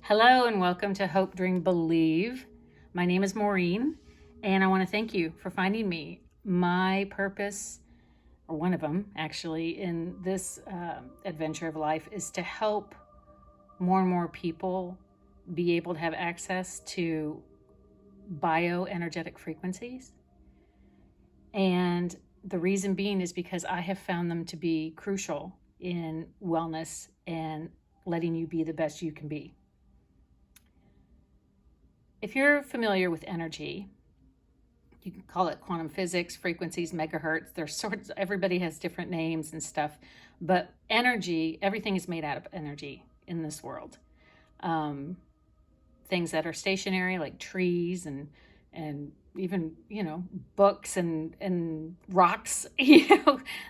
Hello and welcome to Hope, Dream, Believe. My name is Maureen and I want to thank you for finding me. My purpose, or one of them actually, in this adventure of life is to help more and more people be able to have access to bioenergetic frequencies. And the reason being is because I have found them to be crucial in wellness and letting you be the best you can be. If you're familiar with energy, you can call it quantum physics, frequencies, megahertz. There's sorts, everybody has different names and stuff, but energy, everything is made out of energy in this world. Things that are stationary, like trees and even, books and rocks,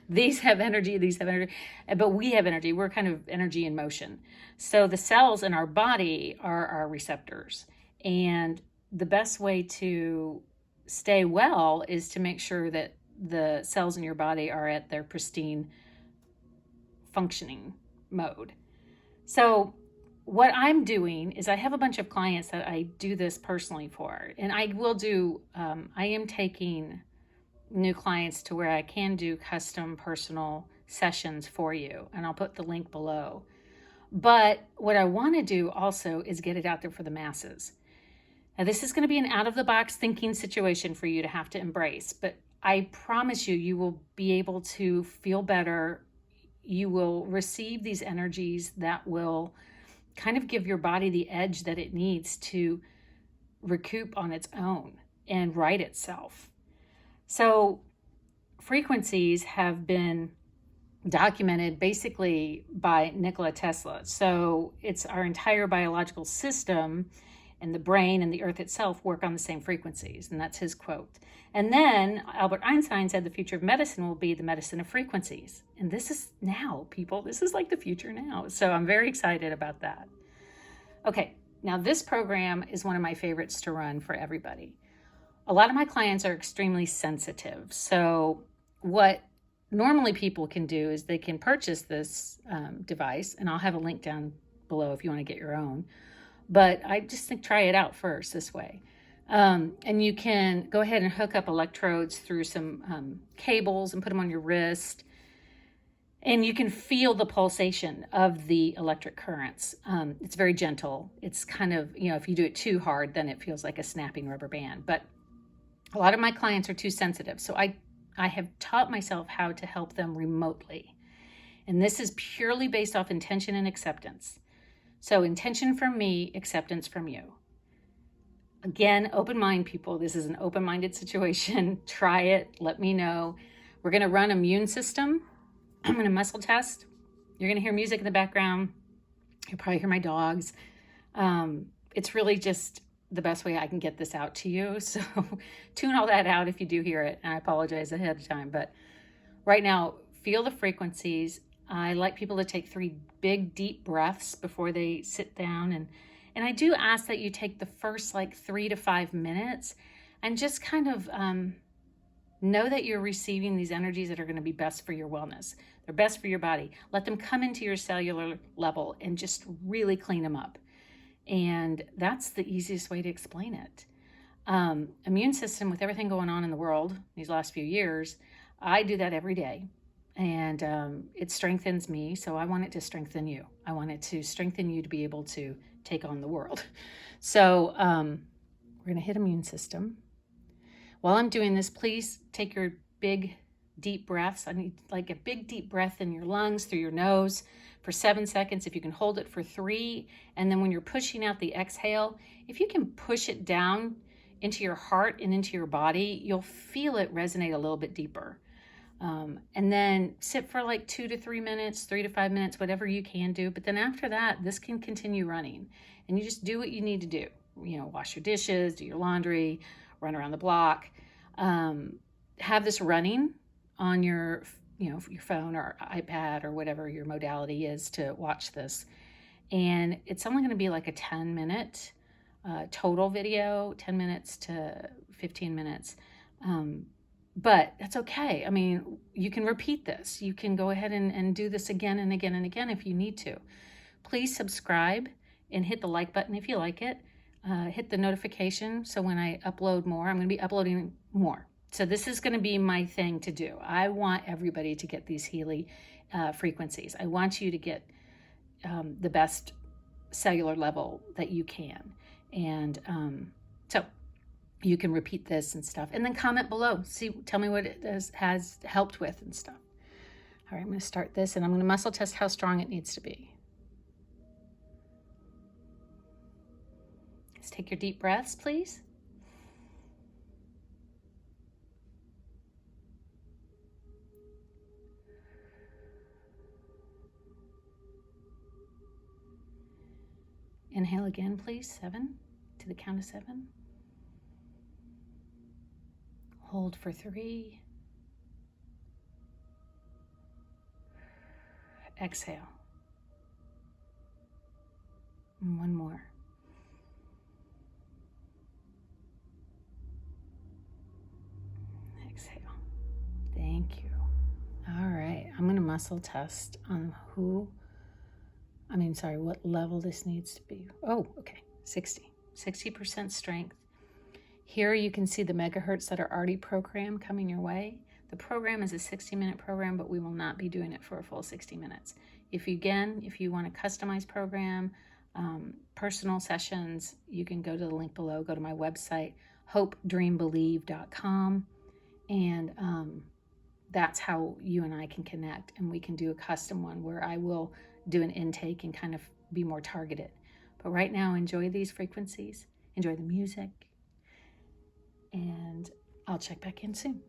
these have energy, but we have energy. We're kind of energy in motion. So the cells in our body are our receptors. And the best way to stay well is to make sure that the cells in your body are at their pristine functioning mode. So what I'm doing is I have a bunch of clients that I do this personally for, and I am taking new clients to where I can do custom personal sessions for you, and I'll put the link below. But what I want to do also is get it out there for the masses. Now, this is going to be an out-of-the-box thinking situation for you to have to embrace, but I promise you, you will be able to feel better. You will receive these energies that will kind of give your body the edge that it needs to recoup on its own and right itself. So frequencies have been documented basically by Nikola Tesla. So it's our entire biological system, and the brain and the earth itself work on the same frequencies. And that's his quote. And then Albert Einstein said the future of medicine will be the medicine of frequencies. And this is now, people. This is like the future now. So I'm very excited about that. Okay, now this program is one of my favorites to run for everybody. A lot of my clients are extremely sensitive. So what normally people can do is they can purchase this device, and I'll have a link down below if you want to get your own. But I just think try it out first this way. And you can go ahead and hook up electrodes through some cables and put them on your wrist. And you can feel the pulsation of the electric currents. It's very gentle. It's kind of, if you do it too hard, then it feels like a snapping rubber band. But a lot of my clients are too sensitive. So I have taught myself how to help them remotely. And this is purely based off intention and acceptance. So intention from me, acceptance from you. Again, open mind, people. This is an open-minded situation. Try it. Let me know. We're going to run immune system. I'm going to muscle test. You're going to hear music in the background. You'll probably hear my dogs. It's really just the best way I can get this out to you. So tune all that out if you do hear it. And I apologize ahead of time. But right now, feel the frequencies. I like people to take 3 big, deep breaths before they sit down. And I do ask that you take the first 3 to 5 minutes and just kind of know that you're receiving these energies that are going to be best for your wellness. They're best for your body. Let them come into your cellular level and just really clean them up. And that's the easiest way to explain it. Immune system, with everything going on in the world these last few years, I do that every day. And it strengthens me, so I want it to strengthen you. I want it to strengthen you to be able to take on the world. So we're going to hit immune system. While I'm doing this, please take your big, deep breaths. I need a big, deep breath in your lungs through your nose for 7 seconds. If you can hold it for 3, and then when you're pushing out the exhale, if you can push it down into your heart and into your body, you'll feel it resonate a little bit deeper. And then sit for 2 to 3 minutes, 3 to 5 minutes, whatever you can do. But then after that, this can continue running, and you just do what you need to do. Wash your dishes, do your laundry, run around the block. Have this running on your, your phone or iPad or whatever your modality is to watch this. And it's only going to be a 10-minute total video, 10 minutes to 15 minutes. But that's okay. I mean, you can repeat this. You can go ahead and do this again and again and again if you need to. Please subscribe and hit the like button if you like it. Hit the notification so when I upload more, I'm going to be uploading more. So this is going to be my thing to do. I want everybody to get these healy frequencies. I want you to get the best cellular level that you can. And so you can repeat this and stuff. And then comment below. Tell me what it has helped with and stuff. All right, I'm going to start this, and I'm going to muscle test how strong it needs to be. Let's take your deep breaths, please. Inhale again, please. 7, to the count of 7. Hold for 3. Exhale. And 1 more. Exhale. Thank you. All right, I'm going to muscle test on what level this needs to be. Oh, okay, 60% strength. Here you can see the megahertz that are already programmed coming your way. The program is a 60-minute program, but we will not be doing it for a full 60 minutes. If you want a customized program, personal sessions, you can go to the link below, go to my website, hopedreambelieve.com, and that's how you and I can connect, and we can do a custom one where I will do an intake and kind of be more targeted. But right now, enjoy these frequencies, enjoy the music, and I'll check back in soon.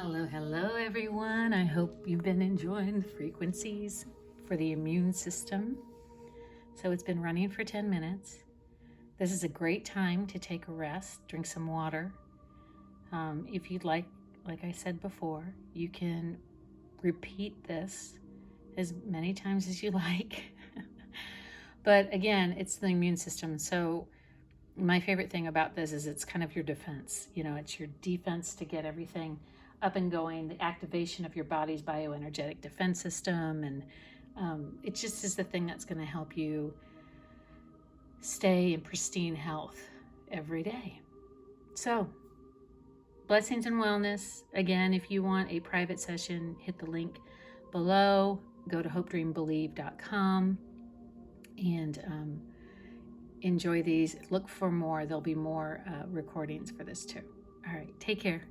Hello, everyone. I hope you've been enjoying the frequencies for the immune system. So it's been running for 10 minutes. This is a great time to take a rest, drink some water. If you'd like I said before, you can repeat this as many times as you like. But again, it's the immune system. So my favorite thing about this is it's kind of your defense. It's your defense to get everything up and going, the activation of your body's bioenergetic defense system. And it just is the thing that's going to help you stay in pristine health every day. So, blessings and wellness. Again, if you want a private session, hit the link below. Go to hopedreambelieve.com and enjoy these. Look for more. There'll be more recordings for this too. All right, take care.